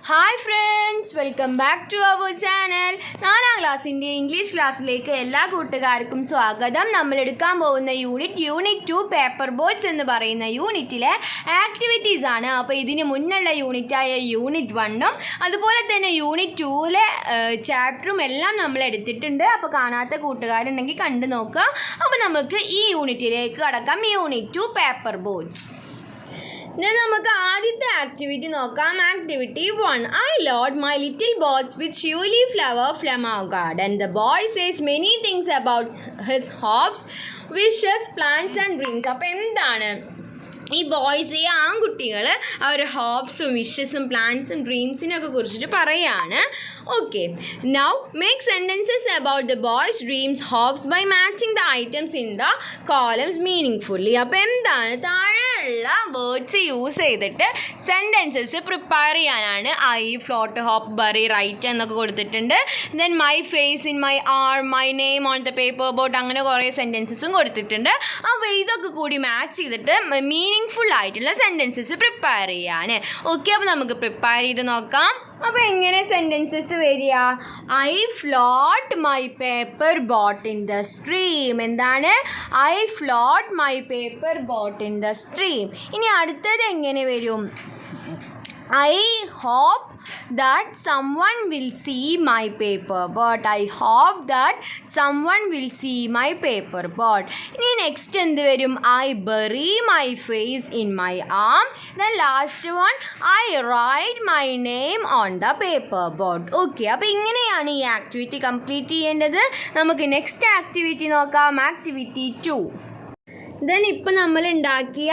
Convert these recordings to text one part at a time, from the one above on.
Hi friends, welcome back to our channel. 4ാം ക്ലാസ്സിൻ്റെ English ക്ലാസ്സിലേക്ക് എല്ലാ കൂട്ടുകാർക്കും സ്വാഗതം. നമ്മൾ എടുക്കാൻ പോകുന്ന യൂണിറ്റ് 2 പേപ്പർ ബോട്ട്സ് എന്ന് പറയുന്ന യൂണിറ്റിലെ ആക്ടിവിറ്റീസ് ആണ്. അപ്പോൾ ഇതിന് മുന്നുള്ള യൂണിറ്റായ യൂണിറ്റ് 1ഉം അതുപോലെ തന്നെ യൂണിറ്റ് 2ലെ ചാപ്റ്ററും എല്ലാം നമ്മൾ എടുത്തിട്ടുണ്ട്. അപ്പോൾ കാണാത്ത കൂട്ടുകാരുണ്ടെങ്കിൽ കണ്ടു നോക്കുക. അപ്പോൾ നമുക്ക് ഈ യൂണിറ്റിലേക്ക് കടക്കാം. Unit 2 paper boats. നമുക്ക് ആദ്യത്തെ ആക്ടിവിറ്റി നോക്കാം. Activity 1. I load my little boats with surely flower from our garden. The boy says many things about his hopes, wishes, plans and dreams. അപ്പോൾ എന്താണ് ഈ ബോയ്സ്, ഈ ആൺകുട്ടികൾ അവരുടെ ഹോപ്സും വിഷസും പ്ലാൻസും ഡ്രീംസിനൊക്കെ കുറിച്ചിട്ട് പറയാണ്. Okay, now make sentences about the boys dreams hopes by matching the items in the columns meaningfully. അപ്പോൾ എന്താണ് താഴെയുള്ള വേർഡ്സ് യൂസ് ചെയ്തിട്ട് സെൻറ്റൻസസ് പ്രിപ്പയർ ചെയ്യാനാണ്. I, float, hope, bury, write എന്നൊക്കെ കൊടുത്തിട്ടുണ്ട്. Then my face in my arm, my name on the paper boat, അങ്ങനെ കുറേ സെൻറ്റൻസസും കൊടുത്തിട്ടുണ്ട്. അപ്പോൾ ഇതൊക്കെ കൂടി മാച്ച് ചെയ്തിട്ട് മീനിങ് ആയിട്ടുള്ള സെൻറ്റൻസസ് പ്രിപ്പയർ ചെയ്യാൻ. ഓക്കെ, അപ്പോൾ നമുക്ക് പ്രിപ്പയർ ചെയ്ത് നോക്കാം. അപ്പോൾ എങ്ങനെ സെൻറ്റൻസസ് വരിക? I float my paper boat in the stream. എന്താണ്? I float my paper boat in the stream. ഇനി അടുത്തത് എങ്ങനെ വരും? I hope that someone will see my paper boat. I hope that someone will see my paper boat. ഇനി next എന്ത് വരും? I bury my face in my arm. Then last one, I write my name on the paper boat. Okay, അപ്പോൾ ഇങ്ങനെയാണ് ഈ activity complete ചെയ്യേണ്ടത്. നമുക്ക് next activity നോക്കാം. Activity 2. Then ഇപ്പം നമ്മൾ ഉണ്ടാക്കിയ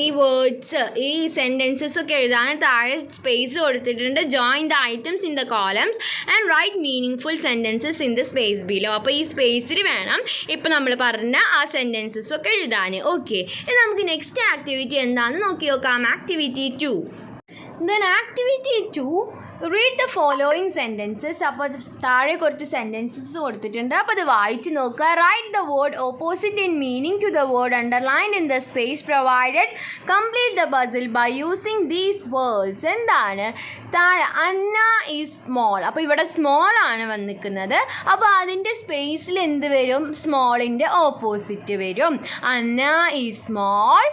ഈ വേർഡ്സ്, ഈ സെൻറ്റൻസസ് ഒക്കെ എഴുതാൻ താഴെ സ്പേസ് കൊടുത്തിട്ടുണ്ട്. Join the items in the columns and write meaningful sentences in the space below. അപ്പോൾ ഈ സ്പേസിൽ വേണം ഇപ്പം നമ്മൾ പറഞ്ഞ ആ സെൻറ്റൻസസ് ഒക്കെ എഴുതാൻ. ഓക്കെ, ഇനി നമുക്ക് നെക്സ്റ്റ് ആക്ടിവിറ്റി എന്താണെന്ന് നോക്കി നോക്കാം. Activity 2. Then activity 2, read the following sentences. അപ്പോൾ താഴെ കുറച്ച് സെൻറ്റൻസസ് കൊടുത്തിട്ടുണ്ട്. അപ്പോൾ അത് വായിച്ച് നോക്കുക. Write the word opposite in meaning to the word underlined in the space provided. Complete the puzzle by using these words. എന്താണ് താഴെ? Anna is small. അപ്പോൾ ഇവിടെ സ്മോൾ ആണ് വന്നിരിക്കുന്നത്. അപ്പോൾ അതിൻ്റെ സ്പേസിൽ എന്ത് വരും? സ്മോളിൻ്റെ ഓപ്പോസിറ്റ് വരും. Anna is small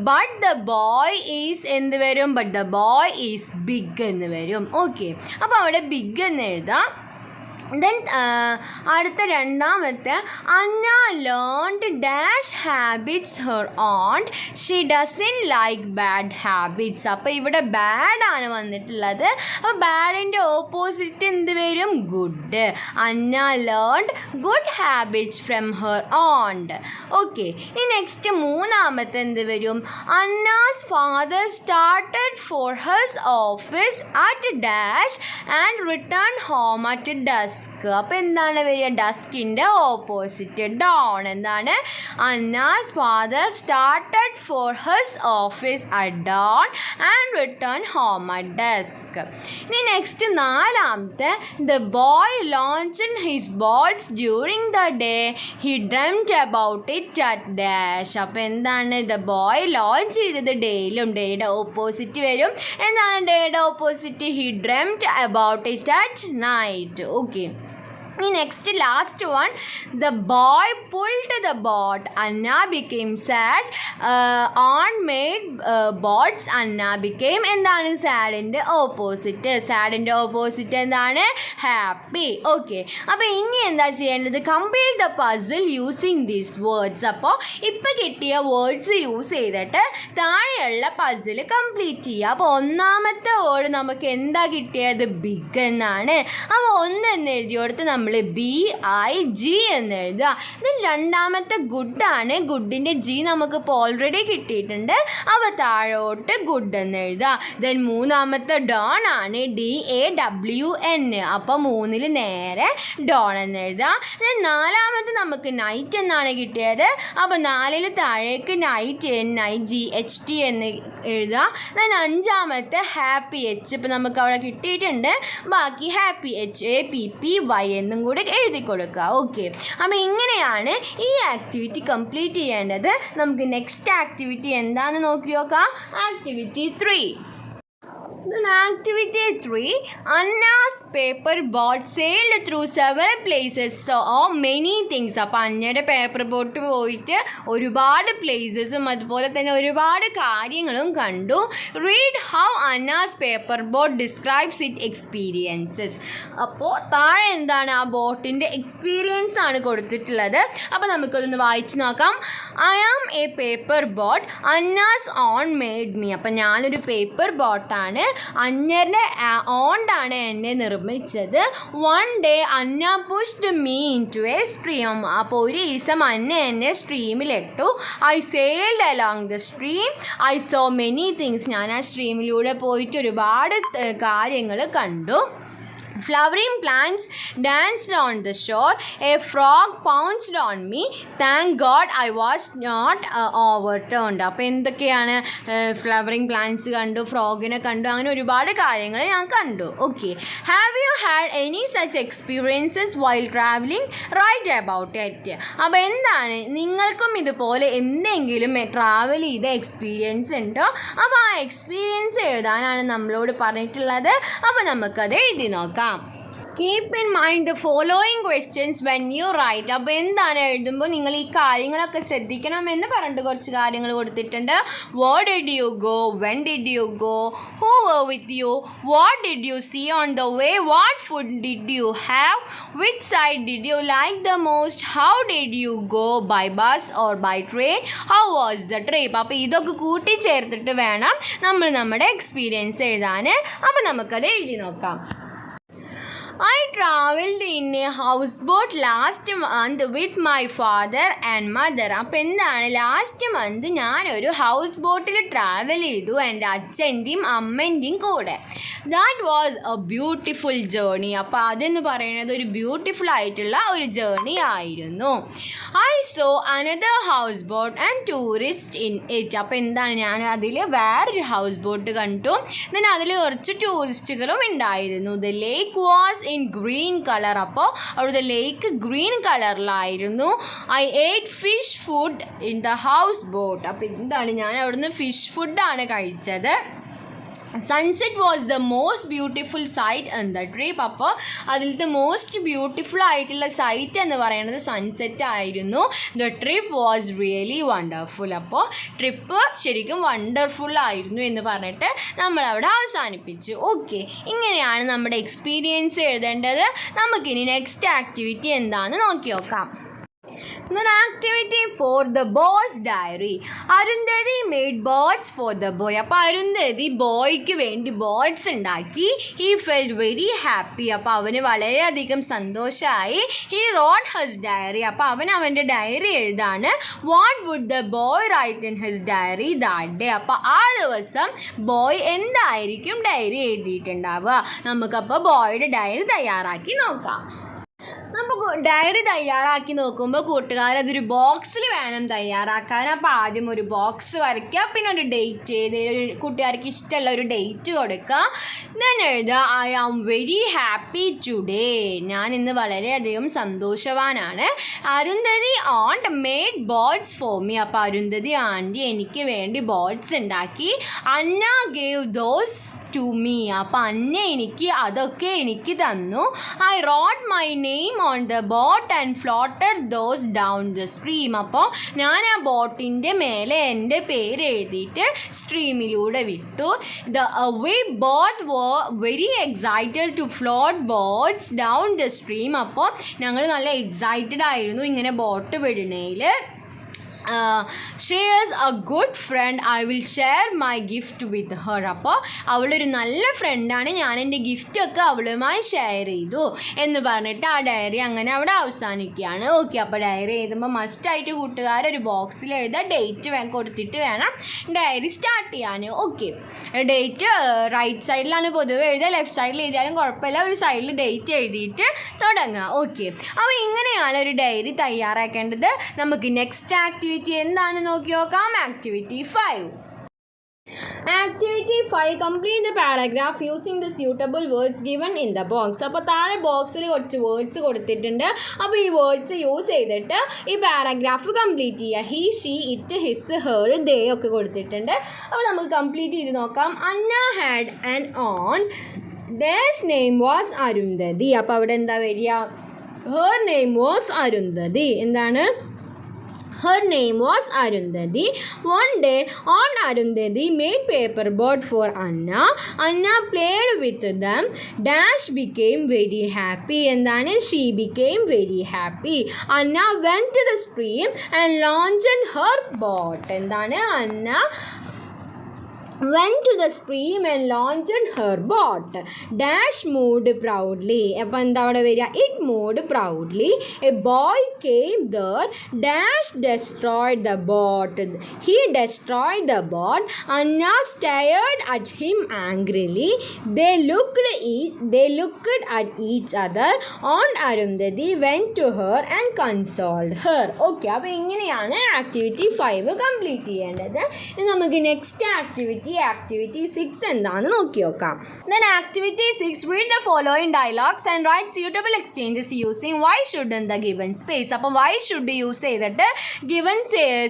but the boy is എന്ത് വരും? But the boy is big എന്ന് വരും. ഓക്കെ, അപ്പോൾ അവിടെ ബിഗ് എന്ന് എഴുതാം. ദെൻ അടുത്ത രണ്ടാമത്തെ, Anna learned dash habits her own. She doesn't like bad habits. അപ്പോൾ ഇവിടെ ബാഡ് ആണ് വന്നിട്ടുള്ളത്. അപ്പോൾ ബാഡിൻ്റെ ഓപ്പോസിറ്റ് എന്ത് വരും? Good. Anna learned good habits from her own. Okay, ഇനി നെക്സ്റ്റ് മൂന്നാമത്തെ എന്ത് വരും? Anna's father started for his office at dash and return home at dusk. അപ്പോൾ എന്താണ് വരിക? ഡസ്കിൻ്റെ ഓപ്പോസിറ്റ് ഡോൺ. എന്താണ്? Anna's father started for his office at dawn and return home at dusk. ഇനി നെക്സ്റ്റ് നാലാമത്തെ, the boy launched his boats during the day. He dreamed about it at dash. അപ്പോൾ എന്താണ്? The boy launch ചെയ്തത് ഡേയിലും. ഡേയുടെ opposite വരും. എന്താണ് ഡേയുടെ opposite? He dreamed about it at night. Okay, next last one, the boy pulled the boat. Anna became sad. On made boats. Anna became എന്താണ്? സാഡിൻ്റെ opposite. സാഡിൻ്റെ opposite എന്താണ്? Happy. Okay, അപ്പോൾ ഇനി എന്താ ചെയ്യേണ്ടത്? Complete the puzzle using these words. അപ്പോൾ ഇപ്പോൾ കിട്ടിയ words use ചെയ്തിട്ട് താഴെയുള്ള പസിൽ കംപ്ലീറ്റ് ചെയ്യുക. അപ്പോൾ ഒന്നാമത്തെ വേർഡ് നമുക്ക് എന്താ കിട്ടിയത്? ബിഗ് എന്നാണ്. അപ്പോൾ ഒന്നെന്ന് എഴുതി കൊടുത്ത് നമ്മൾ BIG എന്ന് എഴുതുക. ദെൻ രണ്ടാമത്തെ ഗുഡാണ്. ഗുഡിൻ്റെ G നമുക്കിപ്പോൾ ഓൾറെഡി കിട്ടിയിട്ടുണ്ട്. അപ്പോൾ താഴോട്ട് ഗുഡ് എന്ന് എഴുതുക. ദെൻ മൂന്നാമത്തെ ഡോൺ ആണ്. DAWN. അപ്പോൾ 3 നേരെ ഡോൺ എന്ന് എഴുതുക. ദെൻ നാലാമത്തെ നമുക്ക് നൈറ്റ് എന്നാണ് കിട്ടിയത്. അപ്പോൾ 4 താഴേക്ക് നൈറ്റ് NIGHT എന്ന് എഴുതുക. ദെൻ അഞ്ചാമത്തെ ഹാപ്പി H. ഇപ്പോൾ നമുക്ക് അവിടെ കിട്ടിയിട്ടുണ്ട്. ബാക്കി ഹാപ്പി HAPPY എന്നും കൂടെ എഴുതി കൊടുക്കുക. ഓക്കെ, അപ്പോൾ ഇങ്ങനെയാണ് ഈ ആക്ടിവിറ്റി കംപ്ലീറ്റ് ചെയ്യേണ്ടത്. നമുക്ക് നെക്സ്റ്റ് ആക്ടിവിറ്റി എന്താണെന്ന് നോക്കി നോക്കാം. Activity 3. Then activity 3, Anna's paper boat sailed through several places, saw many things. അപ്പോൾ അന്നയുടെ പേപ്പർ ബോട്ട് പോയിട്ട് ഒരുപാട് പ്ലേസസും അതുപോലെ തന്നെ ഒരുപാട് കാര്യങ്ങളും കണ്ടു. Read how Anna's paper boat describes it experiences. അപ്പോൾ താഴെ എന്താണ് ആ ബോട്ടിൻ്റെ എക്സ്പീരിയൻസ് ആണ് കൊടുത്തിട്ടുള്ളത്. അപ്പോൾ നമുക്കതൊന്ന് വായിച്ച് നോക്കാം. I am a paper boat, Anna's own made me. അപ്പം ഞാനൊരു പേപ്പർ ബോട്ടാണ്, അന്നയുടെ ഓണ്ടാണ് എന്നെ നിർമ്മിച്ചത്. One day Anna pushed me into a stream. അപ്പോൾ ഒരു ദിവസം അന്ന എന്നെ സ്ട്രീമിലിട്ടു. I sailed along the stream, I saw many things. ഞാൻ ആ സ്ട്രീമിലൂടെ പോയിട്ട് ഒരുപാട് കാര്യങ്ങൾ കണ്ടു. Flowering plants danced on the shore. A frog pounced on me. Thank God I was not overturned. അപ്പോൾ എന്തൊക്കെയാണ്? ഫ്ലവറിങ് പ്ലാന്റ്സ് കണ്ടു, ഫ്രോഗിനെ കണ്ടു, അങ്ങനെ ഒരുപാട് കാര്യങ്ങൾ ഞാൻ കണ്ടു. Okay, have you had any such experiences while travelling? Write about it. അപ്പോൾ എന്താണ്, നിങ്ങൾക്കും ഇതുപോലെ എന്തെങ്കിലും ട്രാവൽ ചെയ്ത എക്സ്പീരിയൻസ് ഉണ്ടോ? അപ്പോൾ ആ എക്സ്പീരിയൻസ് എഴുതാനാണ് നമ്മളോട് പറഞ്ഞിട്ടുള്ളത്. അപ്പോൾ നമുക്കത് എഴുതി നോക്കാം. Keep in mind the following questions when you write. അപ്പോൾ എന്താണ് എഴുതുമ്പോൾ നിങ്ങൾ ഈ കാര്യങ്ങളൊക്കെ ശ്രദ്ധിക്കണമെന്ന് പറഞ്ഞിട്ട് കുറച്ച് കാര്യങ്ങൾ കൊടുത്തിട്ടുണ്ട്. Where did you go, when did you go, who were with you, what did you see on the way, what food did you have, which side did you like the most, how did you go, by bus or by train, how was the trip. അപ്പോൾ ഇതൊക്കെ കൂട്ടിച്ചേർത്തിട്ട് വേണം നമ്മൾ നമ്മുടെ experience എഴുതാൻ. അപ്പോൾ നമുക്കത് എഴുതി നോക്കാം. I travelled in a houseboat last month with my father and mother. അപ്പോൾ എന്താണ്, ലാസ്റ്റ് മന്ത് ഞാനൊരു ഹൗസ് ബോട്ടിൽ ട്രാവൽ ചെയ്തു എൻ്റെ അച്ഛൻ്റെയും അമ്മൻ്റെയും കൂടെ. That was A beautiful journey. അപ്പോൾ അതെന്ന് പറയുന്നത് ഒരു ബ്യൂട്ടിഫുൾ ആയിട്ടുള്ള ഒരു ജേർണി ആയിരുന്നു. I so another house boat and tourist in it. അപ്പോൾ എന്താണ്, ഞാൻ അതിൽ വേറൊരു ഹൗസ് ബോട്ട് കണ്ടു. ദെൻ അതിൽ കുറച്ച് ടൂറിസ്റ്റുകളും ഉണ്ടായിരുന്നു. The lake was in green colour. അപ്പോൾ അവിടുത്തെ ലേക്ക് ഗ്രീൻ കളറിലായിരുന്നു. ഐ ഏറ്റ് fish food in the house boat. അപ്പോൾ എന്താണ്, ഞാൻ അവിടുന്ന് ഫിഷ് ഫുഡാണ് കഴിച്ചത്. Sunset was the most beautiful site in the trip. അപ്പോൾ അതിലത്തെ മോസ്റ്റ് ബ്യൂട്ടിഫുൾ ആയിട്ടുള്ള സൈറ്റ് എന്ന് പറയുന്നത് സൺസെറ്റ് ആയിരുന്നു. The trip was really wonderful. അപ്പോൾ ട്രിപ്പ് ശരിക്കും വണ്ടർഫുൾ ആയിരുന്നു എന്ന് പറഞ്ഞിട്ട് നമ്മളവിടെ അവസാനിപ്പിച്ചു. ഓക്കെ, ഇങ്ങനെയാണ് നമ്മുടെ എക്സ്പീരിയൻസ് എഴുതേണ്ടത്. നമുക്കിനി നെക്സ്റ്റ് ആക്ടിവിറ്റി എന്താണെന്ന് നോക്കി നോക്കാം. Then activity 4, the boy's diary. Arundhati made boats for the boy. അപ്പോൾ അരുന്ധതി ബോയ്ക്ക് വേണ്ടി ബോട്ട്സ് ഉണ്ടാക്കി. He felt very happy. അപ്പോൾ അവന് വളരെയധികം സന്തോഷമായി. He wrote his diary. അപ്പോൾ അവൻ അവൻ്റെ diary എഴുതാണ്. What would the boy write in his diary that day? അപ്പോൾ ആ ദിവസം ബോയ് എന്തായിരിക്കും ഡയറി എഴുതിയിട്ടുണ്ടാവുക? നമുക്കപ്പോൾ ബോയുടെ ഡയറി തയ്യാറാക്കി നോക്കാം. നമുക്ക് ഡയറി തയ്യാറാക്കി നോക്കുമ്പോൾ കൂട്ടുകാർ അതൊരു ബോക്സിൽ വേണം തയ്യാറാക്കാൻ. അപ്പോൾ ആദ്യം ഒരു ബോക്സ് വരയ്ക്കുക, പിന്നെ ഒരു ഡേറ്റ്, ഏതെങ്കിലും ഒരു കൂട്ടുകാർക്ക് ഇഷ്ടമുള്ള ഒരു ഡേറ്റ് കൊടുക്കുക. ദെൻ എഴുതുക I am very happy today. ഞാൻ ഇന്ന് വളരെയധികം സന്തോഷവാനാണ്. Arundhati aunt made boats for me. അപ്പോൾ അരുന്ധതി ആൻറ്റി എനിക്ക് വേണ്ടി ബോട്ട്സ് ഉണ്ടാക്കി. Anna gave those to me. അപ്പം അന്ന അതൊക്കെ എനിക്ക് തന്നു. I wrote my name on the boat and floated those down the stream. അപ്പോൾ ഞാൻ ആ ബോട്ടിൻ്റെ മേലെ എൻ്റെ പേര് എഴുതിയിട്ട് സ്ട്രീമിലൂടെ വിട്ടു. We both were very excited to float boats down the stream. അപ്പോൾ ഞങ്ങൾ നല്ല എക്സൈറ്റഡ് ആയിരുന്നു ഇങ്ങനെ ബോട്ട് വിടുന്നതിൽ. She is a good friend, I will share my gift with her. അപ്പോൾ അവളൊരു നല്ല ഫ്രണ്ടാണ്, ഞാൻ എൻ്റെ ഗിഫ്റ്റൊക്കെ അവളുമായി ഷെയർ ചെയ്തു എന്ന് പറഞ്ഞിട്ട് ആ ഡയറി അങ്ങനെ അവിടെ അവസാനിക്കുകയാണ്. ഓക്കെ, അപ്പോൾ ഡയറി എഴുതുമ്പോൾ മസ്റ്റായിട്ട് കൂട്ടുകാരൊരു ബോക്സിൽ എഴുതുക, ഡേറ്റ് കൊടുത്തിട്ട് വേണം ഡയറി സ്റ്റാർട്ട് ചെയ്യാൻ. ഓക്കെ, ഡേറ്റ് റൈറ്റ് സൈഡിലാണ് പൊതുവെ എഴുതുക, ലെഫ്റ്റ് സൈഡിൽ എഴുതിയാലും കുഴപ്പമില്ല, ഒരു സൈഡിൽ ഡേറ്റ് എഴുതിയിട്ട് തുടങ്ങുക. ഓക്കെ, അപ്പോൾ ഇങ്ങനെയാണ് ഒരു ഡയറി തയ്യാറാക്കേണ്ടത്. നമുക്ക് നെക്സ്റ്റ് ആക്ടിവിറ്റി എന്താണെന്ന് നോക്കി നോക്കാം. Activity 5. Activity 5 complete the paragraph using the suitable words given in the box. അപ്പോൾ താഴെ ബോക്സിൽ കുറച്ച് വേർഡ്സ് കൊടുത്തിട്ടുണ്ട്. അപ്പോൾ ഈ വേർഡ്സ് യൂസ് ചെയ്തിട്ട് ഈ പാരഗ്രാഫ് കംപ്ലീറ്റ് ചെയ്യുക. He, she, it, his, her, they ഒക്കെ കൊടുത്തിട്ടുണ്ട്. അപ്പോൾ നമുക്ക് കംപ്ലീറ്റ് ചെയ്ത് നോക്കാം. Anna had an own dash name was Arundhati. അപ്പോൾ അവിടെ എന്താ വരിക? Her name was Arundhati. എന്താണ്? Her name was Arundhati. One day, on Arundhati made paper boat for Anna. Anna played with them. Dash became very happy. And then she became very happy. Anna went to the stream and launched her boat. And then Anna went to the stream and launched her boat. Dash moved proudly. അപ്പോൾ എന്താ അവിടെ വരിക? It moved proudly. A boy came there. Dash destroyed the boat. He destroyed the boat. Anna stared at him angrily. They looked at each other. Aunt Arundhati went to her and consoled her. Okay, അപ്പോൾ ഇങ്ങനെയാണ് activity 5 complete ചെയ്യേണ്ടത്. ഇനി നമുക്ക് next activity 6 എന്താണെന്ന് നോക്കി നോക്കാം. Then activity 6, read the following dialogues and write suitable exchanges using why shouldn't the given space. അപ്പോൾ why should use ചെയ്തിട്ട് given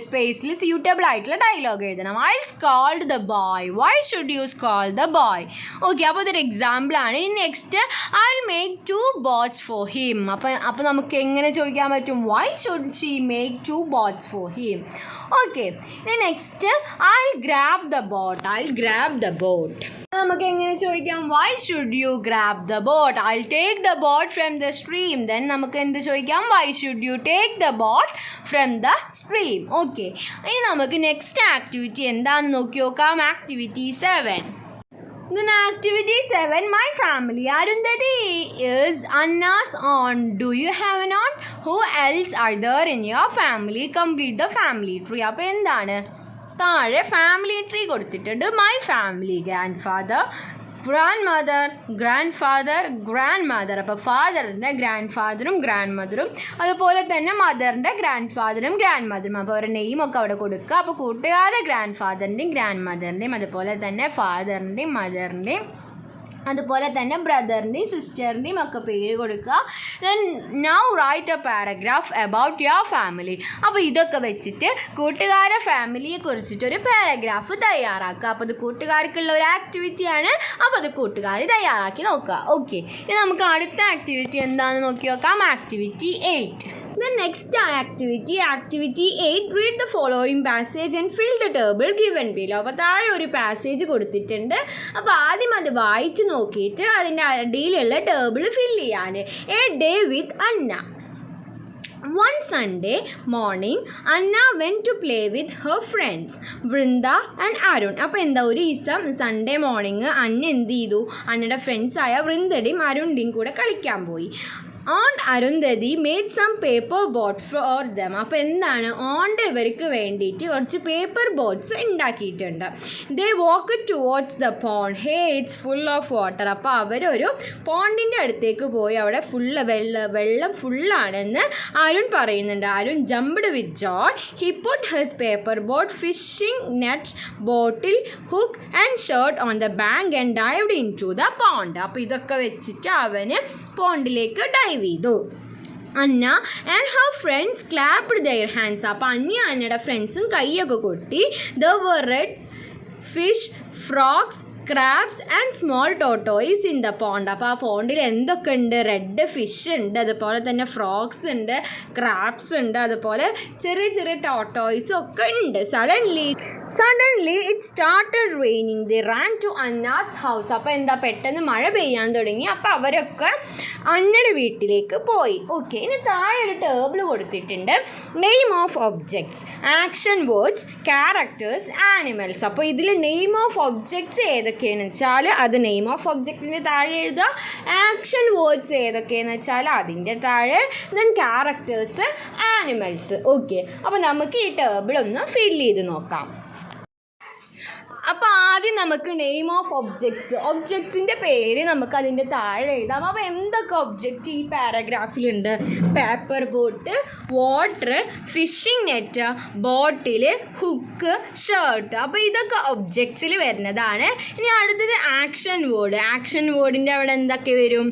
സ്പേസിൽ സ്യൂട്ടബിൾ ആയിട്ടുള്ള ഡയലോഗ് എഴുതണം. I called the boy. Why should you call the boy? Okay, അപ്പോൾ ഇതൊരു example ആണ്. ഇനി next I'll make 2 boats for him. അപ്പോൾ നമുക്ക് എങ്ങനെ ചോദിക്കാൻ പറ്റും? Why should she make 2 boats for him? Okay, ഇനി next I'll grab the boat. നമുക്ക് എങ്ങനെ ചോദിക്കാം? Why should you grab the boat? I'll take the boat from the stream. Then നമുക്ക് എന്ത് ചോദിക്കാം? Why should you take the boat from the stream? Okay, ഇനി നമുക്ക് next activity എന്താണെന്ന് നോക്കി നോക്കാം. Activity 7. Then activity 7, my family. Arundhati is Anna's aunt. Do you have an aunt? Who else are there in your family? Complete the family tree. അപ്പോൾ എന്താണ്? താഴെ family tree കൊടുത്തിട്ടുണ്ട്. My family, grand father, grand mother. അപ്പോൾ ഫാദറിൻ്റെ grand ഫാദറും grand മദറും, അതുപോലെ തന്നെ മദറിൻ്റെ grand ഫാദറും grand മദറും. അപ്പോൾ അവരുടെ നെയിമൊക്കെ അവിടെ കൊടുക്കുക. അപ്പോൾ കൂട്ടുകാരുടെ ഗ്രാൻഡ് ഫാദറിൻ്റെയും ഗ്രാൻഡ് മദറിൻ്റെയും, അതുപോലെ തന്നെ ഫാദറിൻ്റെയും മദറിൻ്റെയും, അതുപോലെ തന്നെ ബ്രദറിൻ്റെയും സിസ്റ്ററിൻ്റെയും ഒക്കെ പേര് കൊടുക്കുക. Then now write a paragraph about your family. അപ്പോൾ ഇതൊക്കെ വെച്ചിട്ട് കൂട്ടുകാരുടെ ഫാമിലിയെ കുറിച്ചിട്ടൊരു പാരഗ്രാഫ് തയ്യാറാക്കുക. അപ്പോൾ ഇത് കൂട്ടുകാർക്കുള്ള ഒരു ആക്ടിവിറ്റിയാണ്. അപ്പോൾ അത് കൂട്ടുകാർ തയ്യാറാക്കി നോക്കുക. ഓക്കെ, ഇനി നമുക്ക് അടുത്ത ആക്ടിവിറ്റി എന്താണെന്ന് നോക്കി നോക്കാം. Activity 8. The next activity 8, read the following passage and fill the table given below. അപ്പോൾ താഴെ ഒരു പാസേജ് കൊടുത്തിട്ടുണ്ട്. അപ്പോൾ ആദ്യം അത് വായിച്ച് നോക്കിയിട്ട് അതിൻ്റെ അടിയിലുള്ള ടേബിൾ ഫിൽ ചെയ്യാണ്. A day with Anna. One Sunday morning, Anna went to play with her friends, Vrinda and Arun. അപ്പോൾ എന്താ, ഒരു ദിവസം സൺഡേ മോർണിംഗ് അന്ന എന്ത് ചെയ്തു? അന്നയുടെ ഫ്രണ്ട്സായ വൃന്ദയുടെയും അരുണിൻ്റെയും കൂടെ കളിക്കാൻ പോയി. Aunt Arundhati made some paper boats for them. അപ്പോൾ എന്താണ്? ഓണ്ട് ഇവർക്ക് വേണ്ടിയിട്ട് കുറച്ച് പേപ്പർ ബോട്ട്സ് ഉണ്ടാക്കിയിട്ടുണ്ട്. They walked towards the pond. Hey, it's full of water. അപ്പോൾ അവരൊരു പോണ്ടിൻ്റെ അടുത്തേക്ക് പോയി. അവിടെ വെള്ളം ഫുള്ളാണെന്ന് അരുൺ പറയുന്നുണ്ട്. Arun jumped with joy. He put his paper boat, fishing net, bottle, hook and shirt on the bank and dived into the pond. അപ്പോൾ ഇതൊക്കെ വെച്ചിട്ട് അവന് പോണ്ടിലേക്ക് ഡൈവ് ചെയ്തു. Anna and her friends clapped their hands. അപ്പോൾ അന്നയുടെ ഫ്രണ്ട്സും കൈയൊക്കെ കൊട്ടി. There were red fish, frogs, crabs and small tortoise in the pond. അപ്പോൾ ആ പോണ്ടിൽ എന്തൊക്കെ ഉണ്ട്? റെഡ് ഫിഷ് ഉണ്ട്, അതുപോലെ തന്നെ ഫ്രോഗ്സ് ഉണ്ട്, ക്രാബ്സ് ഉണ്ട്, അതുപോലെ ചെറിയ ചെറിയ ടോട്ടോയ്സും ഒക്കെ ഉണ്ട്. Suddenly it started raining. They ran to Anna's house. അപ്പോൾ എന്താ, പെട്ടെന്ന് മഴ പെയ്യാൻ തുടങ്ങി. അപ്പോൾ അവരൊക്കെ അന്നയുടെ വീട്ടിലേക്ക് പോയി. ഓക്കെ, ഇനി താഴെ ഒരു ടേബിൾ കൊടുത്തിട്ടുണ്ട്. Name of objects, action words, characters, animals. അപ്പോൾ ഇതിൽ നെയിം ഓഫ് ഒബ്ജക്ട്സ് ഏതൊക്കെയാണെന്ന് വെച്ചാൽ അത് നെയിം ഓഫ് ഒബ്ജക്റ്റിൻ്റെ താഴെ എഴുതുക. ആക്ഷൻ വേർഡ്സ് ഏതൊക്കെയാണെന്ന് വെച്ചാൽ അതിൻ്റെ താഴെ. Then characters, animals. ഓക്കെ, അപ്പോൾ നമുക്ക് ഈ ടേബിൾ ഒന്ന് ഫിൽ ചെയ്ത് നോക്കാം. അപ്പോൾ ആദ്യം നമുക്ക് നെയിം ഓഫ് ഒബ്ജക്ട്സിൻ്റെ പേര് നമുക്ക് അതിൻ്റെ താഴെ എഴുതാം. അപ്പോൾ എന്തൊക്കെ ഒബ്ജക്റ്റ് ഈ പാരഗ്രാഫിലുണ്ട്? Paper boat, water, fishing net, bottle, hook, shirt. അപ്പോൾ ഇതൊക്കെ ഒബ്ജക്ട്സിൽ വരുന്നതാണ്. ഇനി അടുത്തത് ആക്ഷൻ വേർഡിൻ്റെ അവിടെ എന്തൊക്കെ വരും?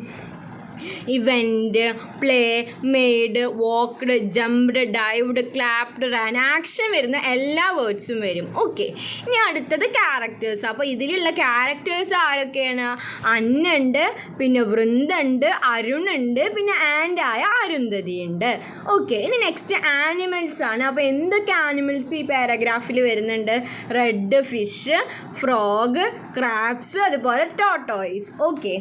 Event, play, made, walked, jumped, dived, clapped, ran. Action വരുന്ന എല്ലാ വേർഡ്സും വരും. ഓക്കെ, ഇനി അടുത്തത് ക്യാരക്ടേഴ്സ്. അപ്പോൾ ഇതിലുള്ള ക്യാരക്ടേഴ്സ് ആരൊക്കെയാണ്? അന്നുണ്ട്, പിന്നെ വൃന്ദുണ്ട്, അരുണുണ്ട്, പിന്നെ ആൻഡായ അരുന്ധതി ഉണ്ട്. ഓക്കെ, ഇനി നെക്സ്റ്റ് ആനിമൽസ് ആണ്. അപ്പോൾ എന്തൊക്കെ ആനിമൽസ് ഈ പാരഗ്രാഫിൽ വരുന്നുണ്ട്? റെഡ് ഫിഷ്, ഫ്രോഗ്, ക്രാബ്സ്, അതുപോലെ ടോട്ടോയ്സ്. ഓക്കെ,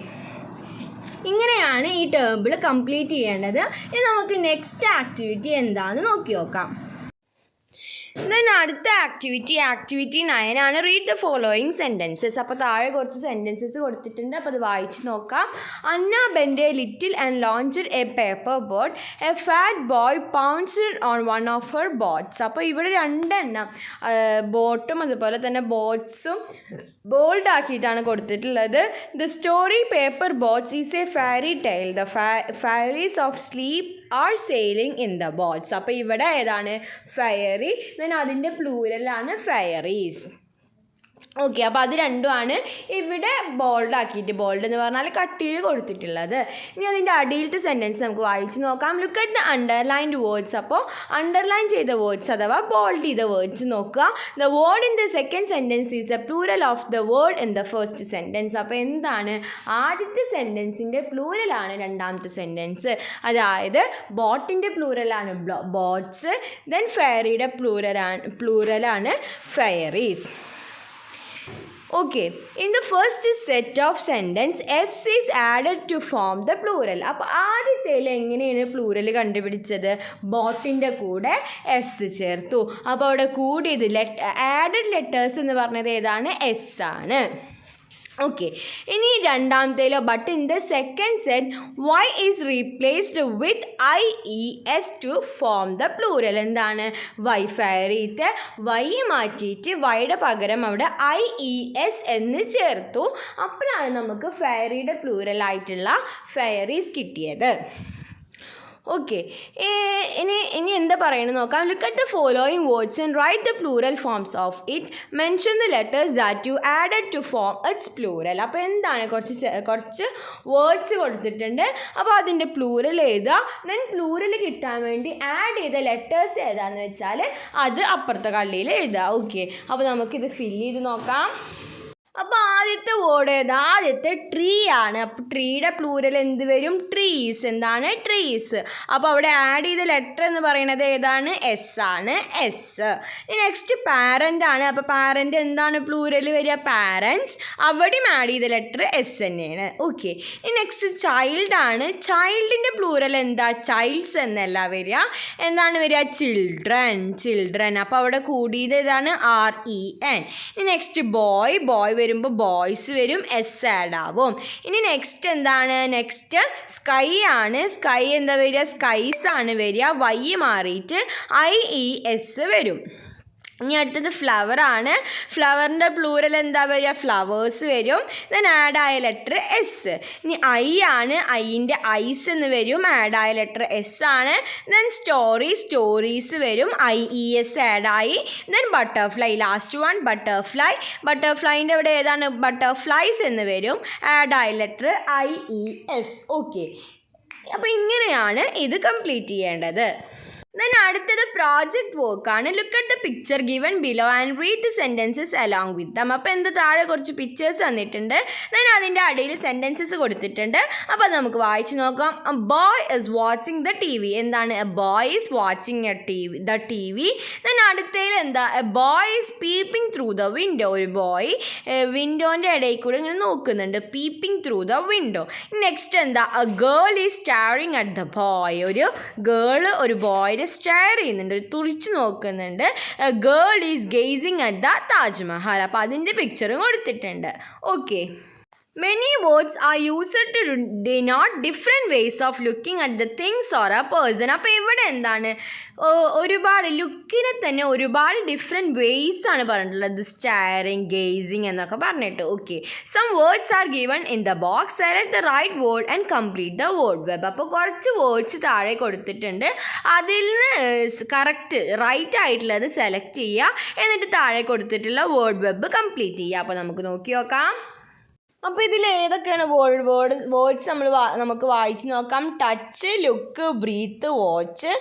ഇങ്ങനെയാണ് ഈ ടേബിൾ കംപ്ലീറ്റ് ചെയ്യേണ്ടത്. ഇനി നമുക്ക് നെക്സ്റ്റ് ആക്ടിവിറ്റി എന്താണെന്ന് നോക്കി നോക്കാം. ദെൻ അടുത്ത ആക്ടിവിറ്റി 9 ആണ്. Read the following sentences. അപ്പോൾ താഴെ കുറച്ച് സെൻറ്റൻസസ് കൊടുത്തിട്ടുണ്ട്. അപ്പോൾ അത് വായിച്ച് നോക്കാം. Anna bend a little and launched a paper boat. A fat boy pounced on one of her boats. അപ്പോൾ ഇവിടെ 2 എണ്ണം ബോട്ടും അതുപോലെ തന്നെ ബോട്ട്സും ബോൾഡ് ആക്കിയിട്ടാണ് കൊടുത്തിട്ടുള്ളത്. The story paper boats is a fairy tale. The fairies of sleep are sailing in the boats. അപ്പോൾ ഇവിടെ ഏതാണ്? ഫെയറി. ദെൻ അതിൻ്റെ പ്ലൂരലാണ് ഫെയറീസ്. ഓക്കെ, അപ്പോൾ അത് രണ്ടുമാണ് ഇവിടെ ബോൾഡ് ആക്കിയിട്ട്, ബോൾഡ് എന്ന് പറഞ്ഞാൽ കട്ടിയിൽ കൊടുത്തിട്ടുള്ളത്. ഇനി അതിൻ്റെ അടിയിലത്തെ സെൻറ്റൻസ് നമുക്ക് വായിച്ച് നോക്കാം. Look at the underlined words. അപ്പോൾ അണ്ടർലൈൻ ചെയ്ത വേർഡ്സ് അഥവാ ബോൾഡ് ചെയ്ത വേർഡ്സ് നോക്കുക. The word in the second sentence is a plural of the word in the first sentence. അപ്പോൾ എന്താണ്? ആദ്യത്തെ സെൻറ്റൻസിൻ്റെ പ്ലൂരലാണ് രണ്ടാമത്തെ സെൻറ്റൻസ്. അതായത് ബോട്ടിൻ്റെ പ്ലൂരലാണ് ബോട്ട്സ്, ദെൻ ഫെയറിയുടെ പ്ലൂരലാണ് fairies. Okay, in the first set of sentence, S is added to form the plural. അപ്പോൾ ആദ്യത്തേൽ എങ്ങനെയാണ് പ്ലൂറൽ കണ്ടുപിടിച്ചത്? ബോട്ടിൻ്റെ കൂടെ എസ് ചേർത്തു. അപ്പോൾ അവിടെ കൂടിയത് ആഡഡ് ലെറ്റേഴ്സ് എന്ന് പറഞ്ഞത് ഏതാണ്? എസ് ആണ്. ഓക്കെ, ഇനി രണ്ടാമത്തേലോ but in the second set Y is replaced with IES to form the plural. എന്താണ്? വൈ. ഫെയറിത്തെ വൈ മാറ്റിയിട്ട് വൈയുടെ പകരം അവിടെ IES എന്ന് ചേർത്തു. അപ്പോഴാണ് നമുക്ക് ഫെയറിയുടെ പ്ലൂരലായിട്ടുള്ള ഫെയറീസ് കിട്ടിയത്. ഓക്കെ, ഇനി എന്താ പറയണമെന്ന് നോക്കാം. Look at the following words and write the plural forms of it. Mention the letters that you added to form its plural. അപ്പോൾ എന്താണ്? കുറച്ച് വേർഡ്സ് കൊടുത്തിട്ടുണ്ട്. അപ്പോൾ അതിൻ്റെ പ്ലൂറൽ എഴുതുക. ദെൻ പ്ലൂറൽ കിട്ടാൻ വേണ്ടി ആഡ് ചെയ്ത ലെറ്റേഴ്സ് ഏതാണെന്ന് വെച്ചാൽ അത് അപ്പുറത്തെ കള്ളിയിൽ എഴുതുക. ഓക്കെ, അപ്പോൾ നമുക്കിത് ഫില്ല് ചെയ്ത് നോക്കാം. അപ്പോൾ ആദ്യത്തെ വേർഡ് ഏതാ? ആദ്യത്തെ ട്രീ ആണ്. അപ്പോൾ ട്രീയുടെ പ്ലൂരൽ എന്ത് വരും? ട്രീസ്. എന്താണ്? ട്രീസ്. അപ്പോൾ അവിടെ ആഡ് ചെയ്ത ലെറ്റർ എന്ന് പറയുന്നത് ഏതാണ്? എസ് ആണ്. എസ്. നെക്സ്റ്റ് പാരൻ്റ് ആണ്. അപ്പോൾ പാരൻ്റ് എന്താണ് പ്ലൂരൽ വരിക? പാരൻസ്. അവിടെയും ആഡ് ചെയ്ത ലെറ്റർ എസ് തന്നെയാണ്. ഓക്കെ, നെക്സ്റ്റ് ചൈൽഡ് ആണ്. ചൈൽഡിൻ്റെ പ്ലൂരൽ എന്താ? ചൈൽഡ്സ് എന്നല്ല വരിക. എന്താണ് വരിക? ചിൽഡ്രൻ. അപ്പോൾ അവിടെ കൂടിയത് ഏതാണ്? REN. നെക്സ്റ്റ് ബോയ് വരുമ്പോൾ ബോയ്സ് വരും, എസ് ആഡ് ആവും. ഇനി നെക്സ്റ്റ് എന്താണ്? നെക്സ്റ്റ് സ്കൈ ആണ്. സ്കൈ എന്താ വരിക? സ്കൈസ് ആണ് വരിക. വൈ മാറിയിട്ട് IES വരും. ഇനി അടുത്തത് ഫ്ലവർ ആണ്. ഫ്ലവറിൻ്റെ പ്ലൂരൽ എന്താ വരിക? ഫ്ലവേഴ്സ് വരും. ദെൻ ആഡ് ആയ ലെറ്റർ എസ്. ഇനി ആണ്. ഐൻ്റെ ഐസ് എന്ന് വരും. ആഡ് ആയ ലെറ്റർ എസ് ആണ്. ദെൻ സ്റ്റോറീസ് വരും. IES ആഡായി. ദെൻ ബട്ടർഫ്ലൈ, ലാസ്റ്റ് വൺ ബട്ടർഫ്ലൈൻ്റെ അവിടെ ഏതാണ്? ബട്ടർഫ്ലൈസ് എന്ന് വരും. ആഡ് ആയ ലെറ്റർ IES. ഓക്കെ, അപ്പോൾ ഇങ്ങനെയാണ് ഇത് കംപ്ലീറ്റ് ചെയ്യേണ്ടത്. ദെൻ അടുത്തത് പ്രോജക്റ്റ് വർക്കാണ്. Look at the picture given below and read the sentences along with dum. അപ്പോൾ എന്താ? താഴെ കുറച്ച് പിക്ചേഴ്സ് തന്നിട്ടുണ്ട്. ദെൻ അതിൻ്റെ അടിയിൽ സെൻറ്റൻസസ് കൊടുത്തിട്ടുണ്ട്. അപ്പോൾ നമുക്ക് വായിച്ച് നോക്കാം. A boy is watching the TV. എന്താണ്? A boy is watching the TV. Then അടുത്തതിൽ എന്താ? A boy is peeping through the window. ഒരു ബോയ് വിൻഡോൻ്റെ ഇടയിൽ കൂടെ ഇങ്ങനെ നോക്കുന്നുണ്ട്. Peeping through the window. Next എന്താ? A girl is staring at the boy. ഒരു ഗേൾ ഒരു ബോയ് സ്റ്റെയർ ചെയ്യുന്നുണ്ട്, തുറിച്ച് നോക്കുന്നുണ്ട്. Girl is gazing at the Taj Mahal. അപ്പോൾ അതിൻ്റെ പിക്ചറും കൊടുത്തിട്ടുണ്ട്. Okay, Many words are used to denote different ways of looking at the things or a person. അപ്പോൾ ഇവിടെ എന്താണ് ഒരുപാട് ലുക്കിനെ തന്നെ ഒരുപാട് ഡിഫറെൻറ്റ് വേയ്സ് ആണ് പറഞ്ഞിട്ടുള്ളത്. സ്റ്റാരിങ്, ഗേസിങ് എന്നൊക്കെ പറഞ്ഞിട്ട്. Okay, some words are given in the box. Select the right word and complete the word web. അപ്പോൾ കുറച്ച് വേർഡ്സ് താഴെ കൊടുത്തിട്ടുണ്ട്. അതിൽ നിന്ന് കറക്റ്റ് റൈറ്റ് ആയിട്ടുള്ളത് സെലക്ട് ചെയ്യുക, എന്നിട്ട് താഴെ കൊടുത്തിട്ടുള്ള വേർഡ് വെബ് കംപ്ലീറ്റ് ചെയ്യുക. അപ്പോൾ നമുക്ക് നോക്കി നോക്കാം. അപ്പോൾ ഇതിൽ ഏതൊക്കെയാണ് വേർഡ്സ് നമുക്ക് വായിച്ച് നോക്കാം. Touch, look, breathe, watch,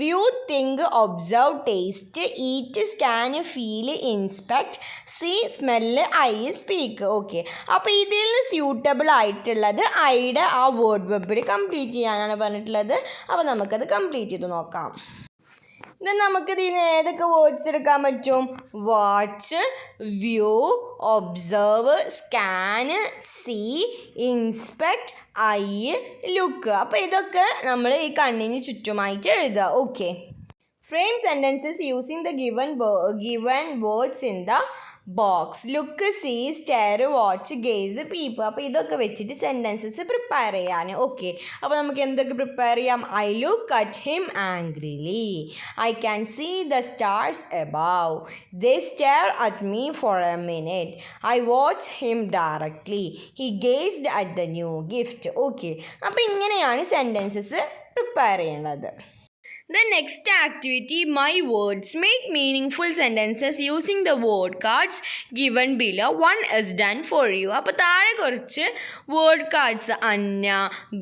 view, think, observe, taste, eat, scan, feel, inspect, see, smell, eye, speak. Okay, അപ്പോൾ ഇതിൽ നിന്ന് സ്യൂട്ടബിൾ ആയിട്ടുള്ളത് ഐയുടെ ആ വേർഡ് വെബിൽ കംപ്ലീറ്റ് ചെയ്യാനാണ് പറഞ്ഞിട്ടുള്ളത്. അപ്പോൾ നമുക്കത് കംപ്ലീറ്റ് ചെയ്ത് നോക്കാം. ദെൻ നമുക്കിത് ഇതിന് ഏതൊക്കെ വേർഡ്സ് എടുക്കാൻ പറ്റും? Watch, view, observe, scan, see, inspect, eye, look. അപ്പോൾ ഇതൊക്കെ നമ്മൾ ഈ കണ്ണിന് ചുറ്റുമായിട്ട് എഴുതുക. Okay, frame sentences using the given words in the box. Look, see, stare, watch, gaze, peep. അപ്പോൾ ഇതൊക്കെ വെച്ചിട്ട് സെൻറ്റൻസസ് പ്രിപ്പയർ ചെയ്യാൻ. ഓക്കെ, അപ്പോൾ നമുക്ക് എന്തൊക്കെ പ്രിപ്പയർ ചെയ്യാം? I look at him angrily. I can see the stars above. They stare at me for a minute. I watch him directly. He gazed at the new gift. Okay, അപ്പോൾ ഇങ്ങനെയാണ് sentences prepare ചെയ്യേണ്ടത്. The next activity, my words. Make meaningful sentences using the word cards given below. One is done for you. അപ്പോൾ താഴെ കുറച്ച് word cards Anna,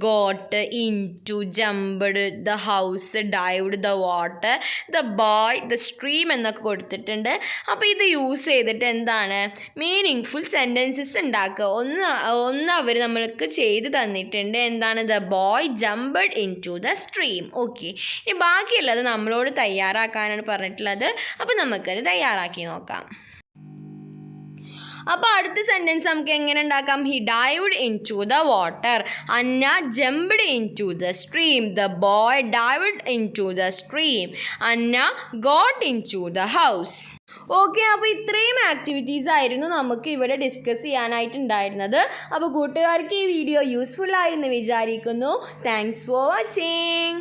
got, into, jumped, the house, dived, the water, the boy, the stream എന്നൊക്കെ കൊടുത്തിട്ടുണ്ട്. അപ്പോൾ ഇത് use ചെയ്തിട്ട് എന്താണ് meaning full sentences ഉണ്ടാക്കുക. ഒന്ന് അവർ നമ്മൾക്ക് ചെയ്ത് തന്നിട്ടുണ്ട്. എന്താണ്? The boy jumped into the stream. Okay, ഇനി ബാക്കിയുള്ളത് നമ്മളോട് തയ്യാറാക്കാനാണ് പറഞ്ഞിട്ടുള്ളത്. അപ്പോൾ നമുക്കത് തയ്യാറാക്കി നോക്കാം. അപ്പോൾ അടുത്ത സെൻറ്റൻസ് നമുക്ക് എങ്ങനെ ഉണ്ടാക്കാം? He dived into the water. Anna jumped into the stream. The boy dived into the stream. Anna got into the house. Okay, അപ്പോൾ ഇത്രയും ആക്ടിവിറ്റീസ് ആയിരുന്നു നമുക്ക് ഇവിടെ ഡിസ്കസ് ചെയ്യാനായിട്ടുണ്ടായിരുന്നത്. അപ്പോൾ കൂട്ടുകാർക്ക് ഈ വീഡിയോ യൂസ്ഫുൾ ആയി എന്ന് വിചാരിക്കുന്നു. Thanks for watching.